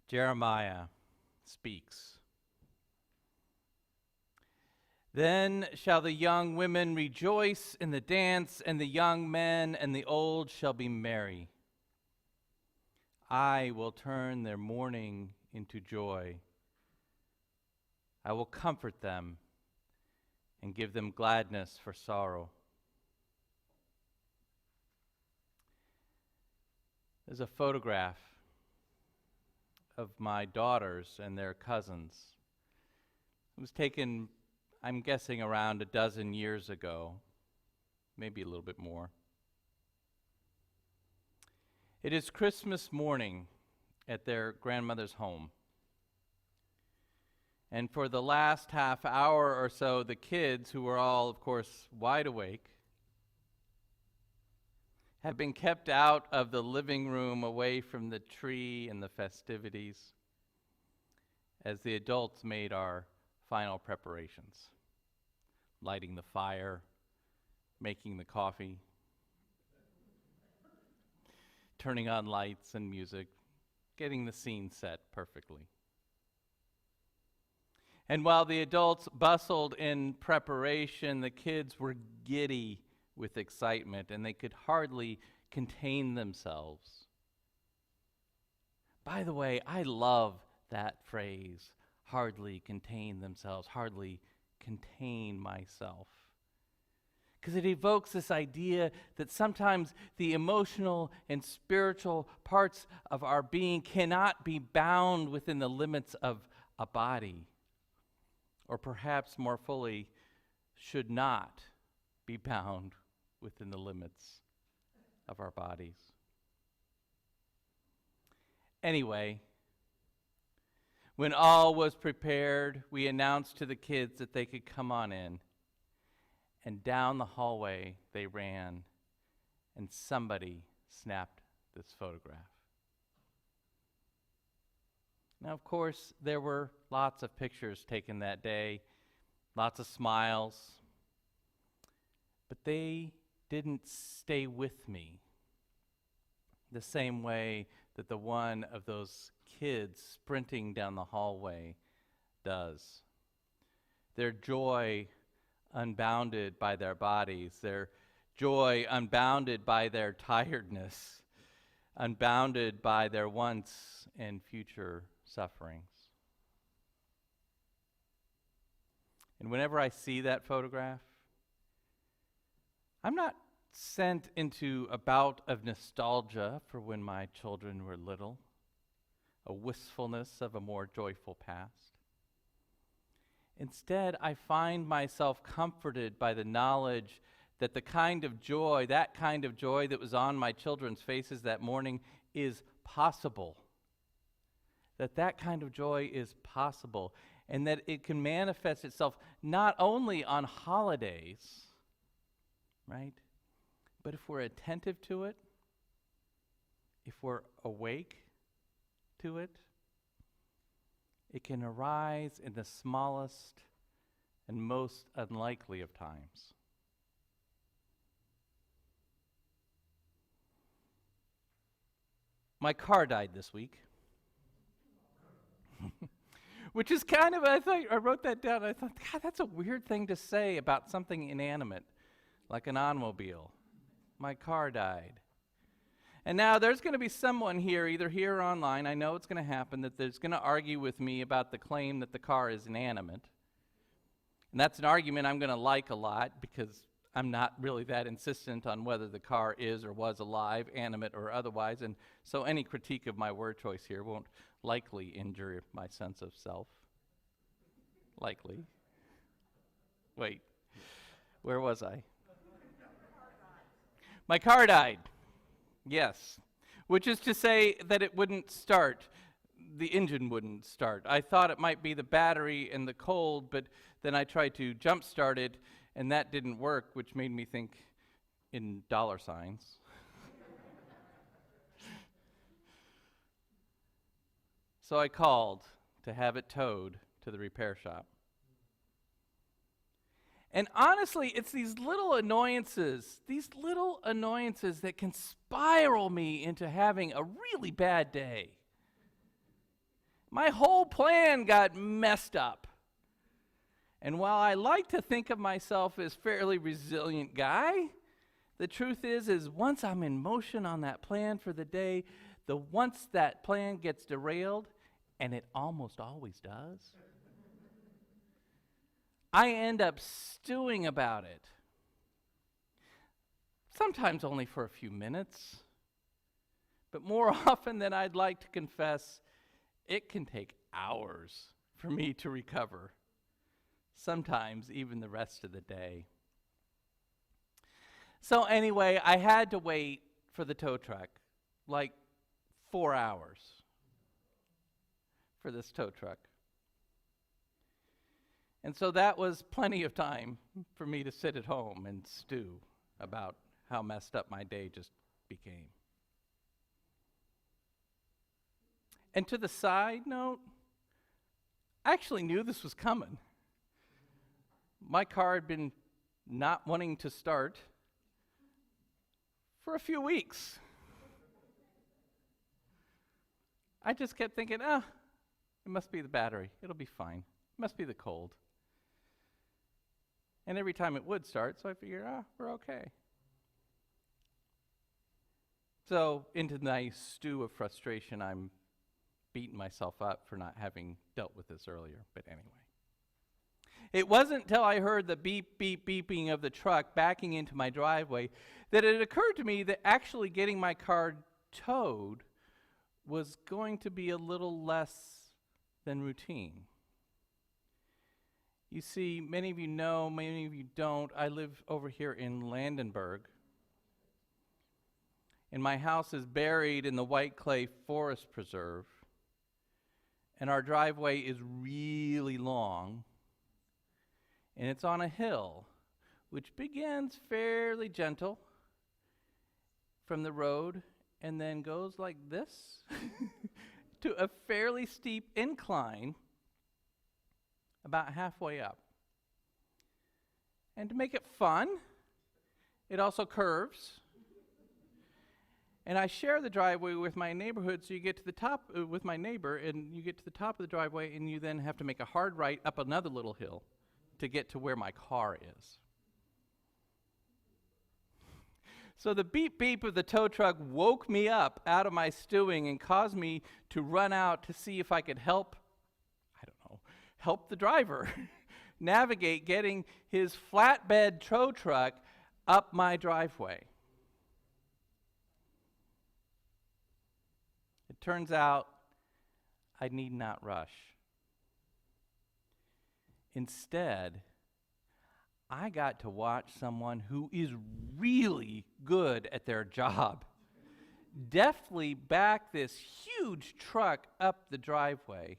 Jeremiah speaks. Then shall the young women rejoice in the dance, and the young men and the old shall be merry. I will turn their mourning into joy. I will comfort them and give them gladness for sorrow. There's a photograph of my daughters and their cousins. It was taken, I'm guessing, around a dozen years ago, maybe a little bit more. It is Christmas morning at their grandmother's home. And for the last half hour or so, the kids, who were all, of course, wide awake, have been kept out of the living room away from the tree and the festivities as the adults made our final preparations, lighting the fire, making the coffee, turning on lights and music, getting the scene set perfectly. And while the adults bustled in preparation, the kids were giddy with excitement, and they could hardly contain themselves. By the way, I love that phrase, hardly contain themselves, hardly contain myself. Because it evokes this idea that sometimes the emotional and spiritual parts of our being cannot be bound within the limits of a body, or perhaps more fully, should not be bound within the limits of our bodies. Anyway, when all was prepared, we announced to the kids that they could come on in. And down the hallway they ran, and somebody snapped this photograph. Now, of course, there were lots of pictures taken that day, lots of smiles, but they didn't stay with me the same way that the one of those kids sprinting down the hallway does. Their joy unbounded by their bodies, their joy unbounded by their tiredness, unbounded by their once and future sufferings. And whenever I see that photograph, I'm not sent into a bout of nostalgia for when my children were little, a wistfulness of a more joyful past. Instead, I find myself comforted by the knowledge that that kind of joy that was on my children's faces that morning is possible. That kind of joy is possible, and that it can manifest itself not only on holidays, right? But if we're attentive to it, if we're awake to it, it can arise in the smallest and most unlikely of times. My car died this week. Which is kind of, I wrote that down, and I thought, God, that's a weird thing to say about something inanimate, like an automobile. My car died. And now there's going to be someone here, either here or online, I know it's going to happen, that there's going to argue with me about the claim that the car is inanimate. And that's an argument I'm going to like a lot, because I'm not really that insistent on whether the car is or was alive, animate or otherwise, and so any critique of my word choice here won't likely injure my sense of self. Likely. Wait, where was I? My car died. Yes, which is to say that it wouldn't start. The engine wouldn't start. I thought it might be the battery and the cold, but then I tried to jump start it, and that didn't work, which made me think in dollar signs. So I called to have it towed to the repair shop. And honestly, it's these little annoyances that can spiral me into having a really bad day. My whole plan got messed up. And while I like to think of myself as fairly resilient guy, the truth is once I'm in motion on that plan for the day, once that plan gets derailed, and it almost always does, I end up stewing about it. Sometimes only for a few minutes, but more often than I'd like to confess, it can take hours for me to recover. Sometimes even the rest of the day. So anyway, I had to wait for the tow truck, like 4 hours for this tow truck. And so that was plenty of time for me to sit at home and stew about how messed up my day just became. And to the side note, I actually knew this was coming. My car had been not wanting to start for a few weeks. I just kept thinking, it must be the battery. It'll be fine. It must be the cold. And every time it would start, so I figured, we're okay. So into my stew of frustration, I'm beating myself up for not having dealt with this earlier. But anyway. It wasn't until I heard the beep, beep, beeping of the truck backing into my driveway that it occurred to me that actually getting my car towed was going to be a little less than routine. You see, many of you know, many of you don't, I live over here in Landenberg. And my house is buried in the White Clay Forest Preserve. And our driveway is really long. And it's on a hill, which begins fairly gentle from the road and then goes like this to a fairly steep incline about halfway up. And to make it fun, it also curves. And I share the driveway with my neighborhood, so you get to the top with my neighbor, and you get to the top of the driveway, and you then have to make a hard right up another little hill to get to where my car is. So the beep beep of the tow truck woke me up out of my stewing and caused me to run out to see if I could help the driver navigate getting his flatbed tow truck up my driveway. It turns out I need not rush. Instead, I got to watch someone who is really good at their job deftly back this huge truck up the driveway,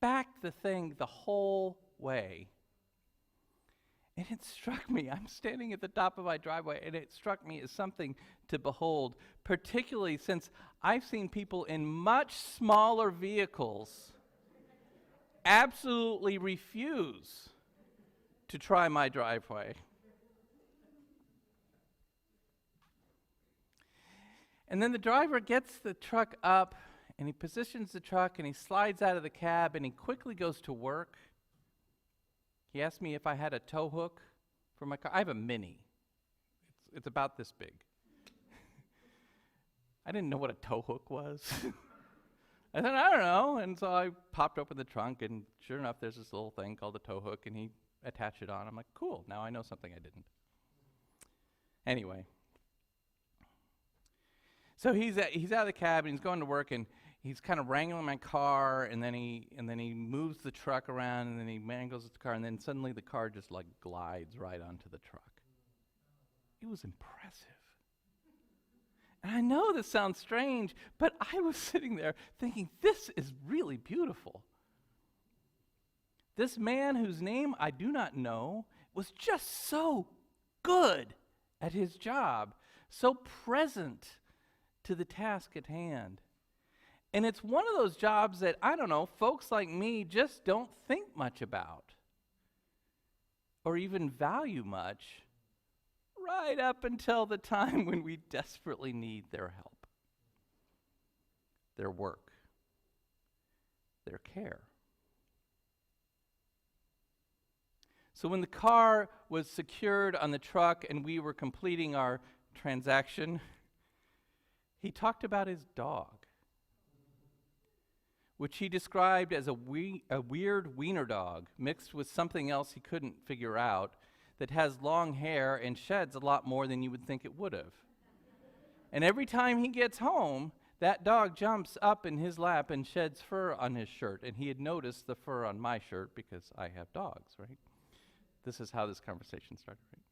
back the thing the whole way. And it struck me, I'm standing at the top of my driveway, and it struck me as something to behold, particularly since I've seen people in much smaller vehicles absolutely refuse to try my driveway. And then the driver gets the truck up, and he positions the truck, and he slides out of the cab, and he quickly goes to work. He asked me if I had a tow hook for my car. I have a Mini. It's about this big. I didn't know what a tow hook was. I said, I don't know. And so I popped open the trunk, and sure enough, there's this little thing called a tow hook, and he attached it on. I'm like, cool, now I know something I didn't. Anyway. So he's out of the cab, and he's going to work, and he's kind of wrangling my car, and then he moves the truck around, and then he mangles the car, and then suddenly the car just like glides right onto the truck. It was impressive. And I know this sounds strange, but I was sitting there thinking, this is really beautiful. This man, whose name I do not know, was just so good at his job, so present to the task at hand. And it's one of those jobs that, I don't know, folks like me just don't think much about or even value much right up until the time when we desperately need their help, their work, their care. So when the car was secured on the truck and we were completing our transaction, he talked about his dog, which he described as a weird wiener dog mixed with something else he couldn't figure out that has long hair and sheds a lot more than you would think it would have. And every time he gets home, that dog jumps up in his lap and sheds fur on his shirt. And he had noticed the fur on my shirt because I have dogs, right? This is how this conversation started, right?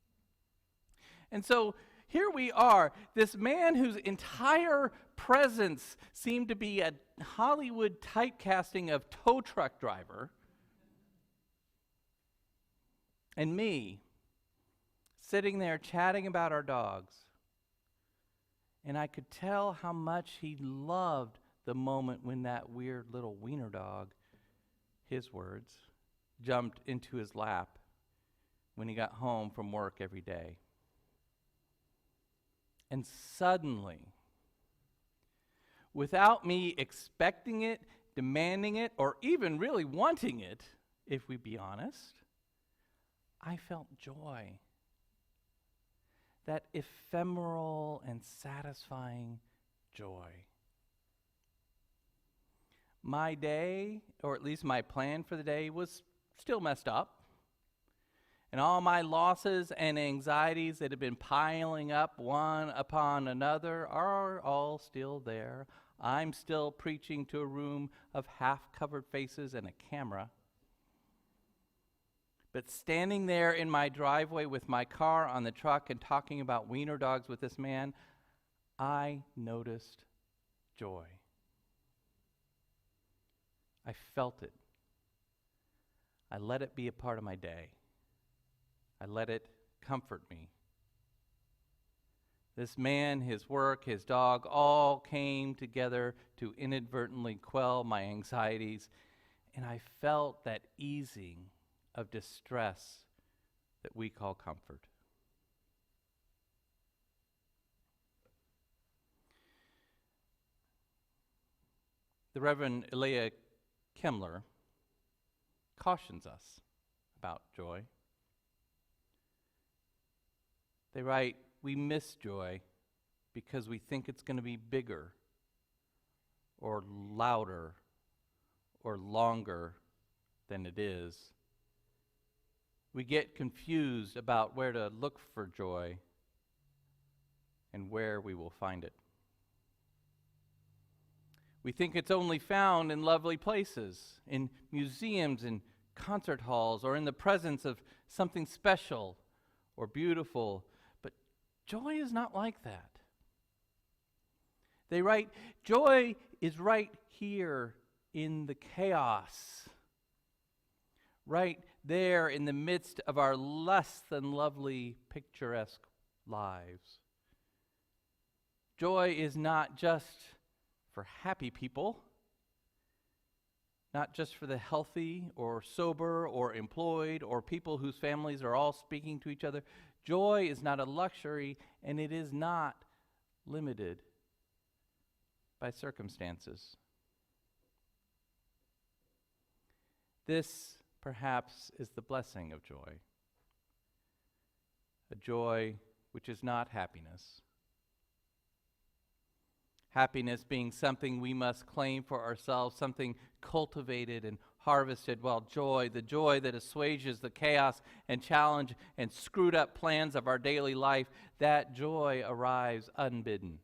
And so here we are, this man whose entire presence seemed to be a Hollywood typecasting of tow truck driver, and me sitting there chatting about our dogs. And I could tell how much he loved the moment when that weird little wiener dog, his words, jumped into his lap when he got home from work every day. And suddenly, without me expecting it, demanding it, or even really wanting it, if we be honest, I felt joy. That ephemeral and satisfying joy. My day, or at least my plan for the day, was still messed up. And all my losses and anxieties that have been piling up one upon another are all still there. I'm still preaching to a room of half-covered faces and a camera. But standing there in my driveway with my car on the truck and talking about wiener dogs with this man, I noticed joy. I felt it. I let it be a part of my day. I let it comfort me. This man, his work, his dog, all came together to inadvertently quell my anxieties, and I felt that easing of distress that we call comfort. The Reverend Elia Kemmler cautions us about joy. They write, we miss joy because we think it's going to be bigger or louder or longer than it is. We get confused about where to look for joy and where we will find it. We think it's only found in lovely places, in museums and concert halls, or in the presence of something special or beautiful. But joy is not like that. They write, joy is right here in the chaos, right there in the midst of our less than lovely, picturesque lives. Joy is not just for happy people, not just for the healthy or sober or employed or people whose families are all speaking to each other. Joy is not a luxury, and it is not limited by circumstances. This, perhaps, is the blessing of joy. A joy which is not happiness. Happiness being something we must claim for ourselves, something cultivated and harvested, while joy, the joy that assuages the chaos and challenge and screwed up plans of our daily life, that joy arrives unbidden.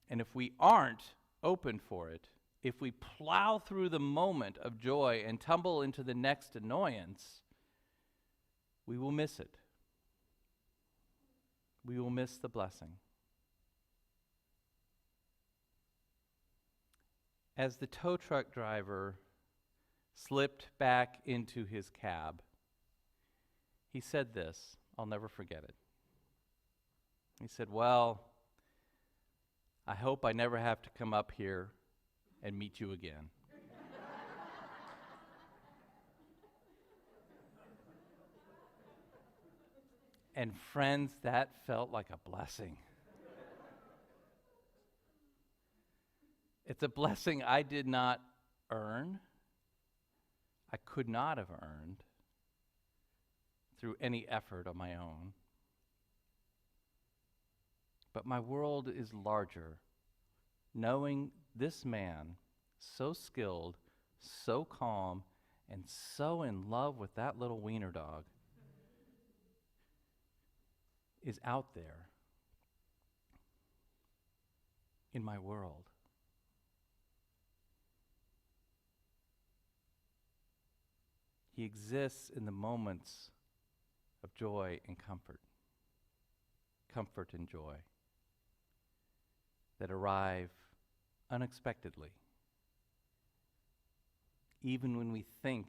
And if we aren't open for it, if we plow through the moment of joy and tumble into the next annoyance, we will miss it. We will miss the blessing. As the tow truck driver slipped back into his cab, he said this, I'll never forget it. He said, well, I hope I never have to come up here and meet you again. And friends, that felt like a blessing. It's a blessing I did not earn. I could not have earned through any effort of my own. But my world is larger, knowing this man, so skilled, so calm, and so in love with that little wiener dog, is out there in my world. He exists in the moments of joy and comfort and joy that arrive unexpectedly, even when we think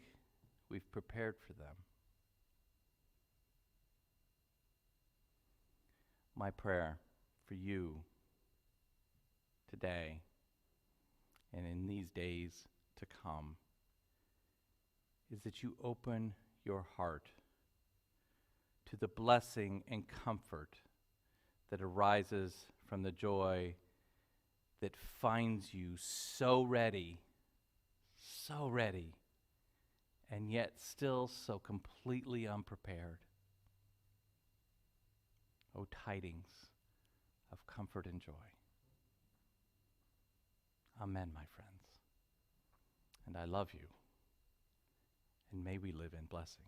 we've prepared for them. My prayer for you today and in these days to come is that you open your heart to the blessing and comfort that arises from the joy that finds you so ready, and yet still so completely unprepared. Oh, tidings of comfort and joy. Amen, my friends. And I love you. And may we live in blessing.